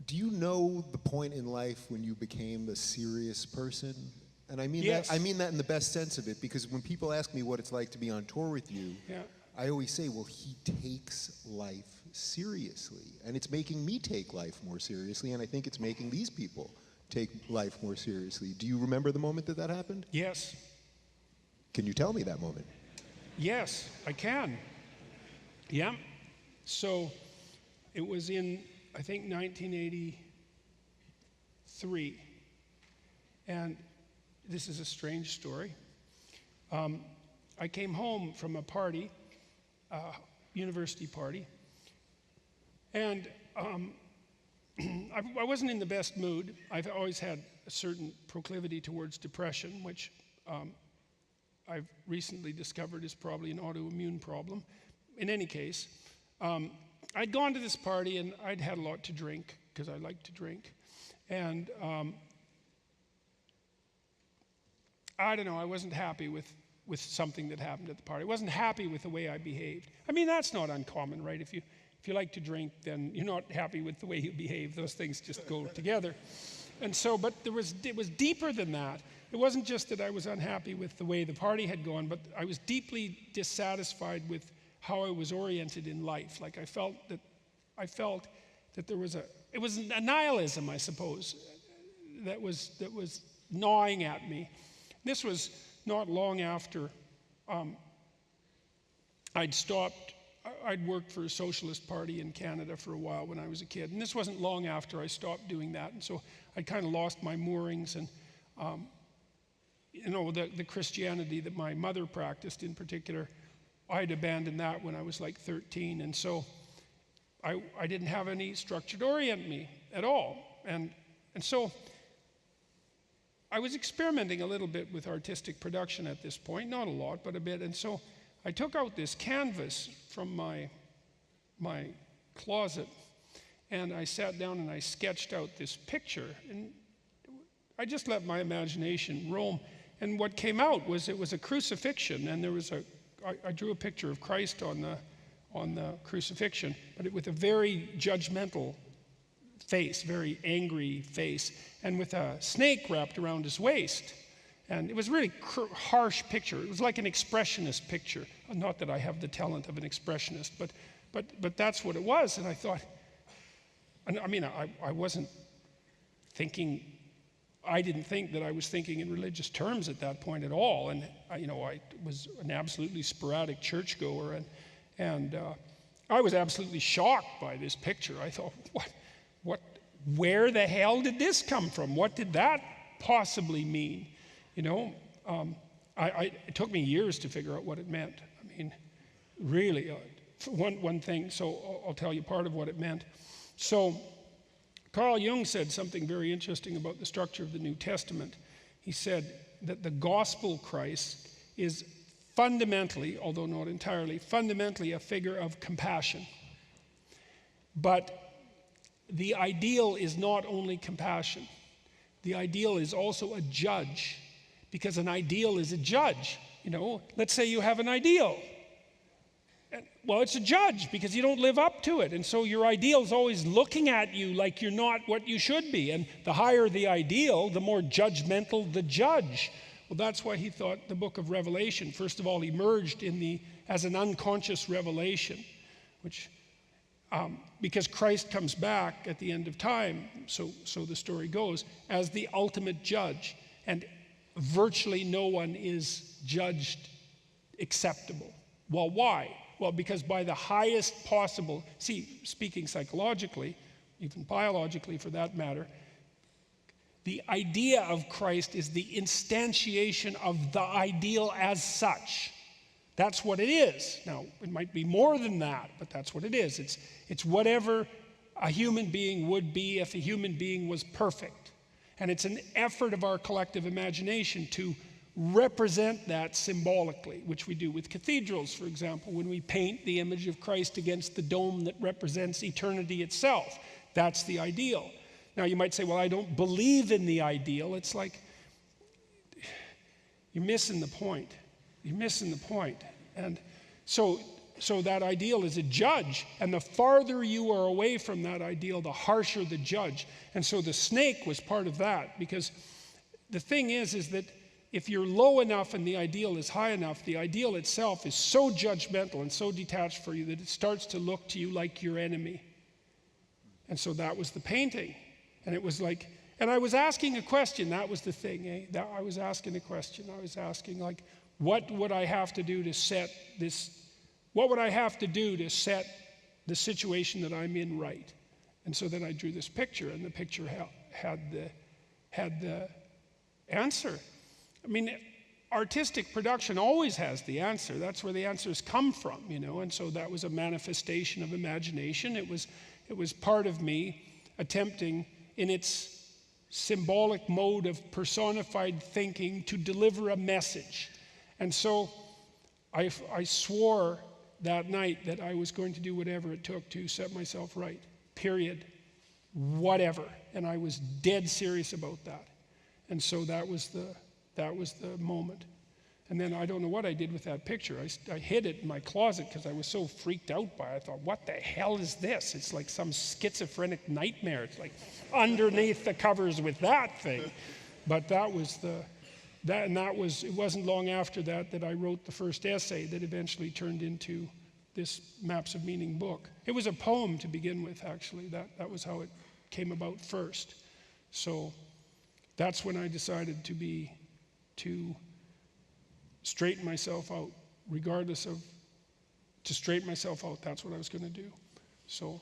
Do you know the point in life when you became a serious person? And I mean Yes. that I mean that in the best sense of it, because when people ask me what it's like to be on tour with you, Yeah. I always say, well, he takes life seriously. And it's making me take life more seriously, and I think it's making these people take life more seriously. Do you remember the moment that that happened? Yes. Can you tell me that moment? Yes, I can. Yeah. So it was in, I think, 1983. And this is a strange story. I came home from a party, university party, and I wasn't in the best mood. I've always had a certain proclivity towards depression, which I've recently discovered is probably an autoimmune problem. In any case, I'd gone to this party and I'd had a lot to drink, because I like to drink. And I don't know, I wasn't happy with something that happened at the party. I wasn't happy with the way I behaved. I mean, that's not uncommon, right? If you like to drink, then you're not happy with the way you behave. Those things just go together. And so, but it was deeper than that. It wasn't just that I was unhappy with the way the party had gone, but I was deeply dissatisfied with how I was oriented in life. Like I felt that there was it was a nihilism, I suppose, that was gnawing at me. This was not long after I'd worked for a socialist party in Canada for a while when I was a kid. And this wasn't long after I stopped doing that. And so I kind of lost my moorings, and the Christianity that my mother practiced in particular, I'd abandoned that when I was like 13. And so I didn't have any structure to orient me at all. And so I was experimenting a little bit with artistic production at this point, not a lot, but a bit. And so I took out this canvas from my closet, and I sat down and I sketched out this picture. And I just let my imagination roam. And what came out was, it was a crucifixion, and there was I drew a picture of Christ on the crucifixion, but with a very judgmental face, very angry face, and with a snake wrapped around his waist. And it was a really harsh picture. It was like an expressionist picture. Not that I have the talent of an expressionist, but that's what it was. And I thought, I mean, I wasn't thinking, I didn't think that I was thinking in religious terms at that point at all. And I was an absolutely sporadic churchgoer, and I was absolutely shocked by this picture. I thought, where the hell did this come from? What did that possibly mean? It took me years to figure out what it meant. I mean, really, one thing, so I'll tell you part of what it meant. So Carl Jung said something very interesting about the structure of the New Testament. He said that the gospel Christ is fundamentally, although not entirely, fundamentally a figure of compassion. But the ideal is not only compassion. The ideal is also a judge, because an ideal is a judge. Let's say you have an ideal. Well, it's a judge because you don't live up to it. And so your ideal is always looking at you like you're not what you should be. And the higher the ideal, the more judgmental the judge. Well, that's why he thought the book of Revelation, first of all, emerged as an unconscious revelation, which because Christ comes back at the end of time, so the story goes, as the ultimate judge. And virtually no one is judged acceptable. Well, why? Well, because by the highest possible, speaking psychologically, even biologically for that matter, the idea of Christ is the instantiation of the ideal as such. That's what it is. Now, it might be more than that, but that's what it is. It's whatever a human being would be if a human being was perfect. And it's an effort of our collective imagination to represent that symbolically, which we do with cathedrals, for example, when we paint the image of Christ against the dome that represents eternity itself. That's the ideal. Now, you might say, well, I don't believe in the ideal. It's like, you're missing the point. You're missing the point. And so so that ideal is a judge, and the farther you are away from that ideal, the harsher the judge. And so the snake was part of that, because the thing is that if you're low enough and the ideal is high enough, the ideal itself is so judgmental and so detached for you that it starts to look to you like your enemy. And so that was the painting. And it was like, and I was asking a question, that was the thing, eh? I was asking a question. I was asking, like, what would I have to do to set this, what would I have to do to set the situation that I'm in right? And so then I drew this picture, and the picture had the answer. I mean, artistic production always has the answer. That's where the answers come from, you know. And so that was a manifestation of imagination. It was part of me attempting, in its symbolic mode of personified thinking, to deliver a message. And so I swore that night that I was going to do whatever it took to set myself right, period, whatever. And I was dead serious about that. And so that was the moment. And then I don't know what I did with that picture. I hid it in my closet because I was so freaked out by it. I thought, what the hell is this? It's like some schizophrenic nightmare. It's like underneath the covers with that thing. But it wasn't long after that I wrote the first essay that eventually turned into this Maps of Meaning book. It was a poem to begin with, actually. That was how it came about first. So that's when I decided to straighten myself out, to straighten myself out. That's what I was going to do. So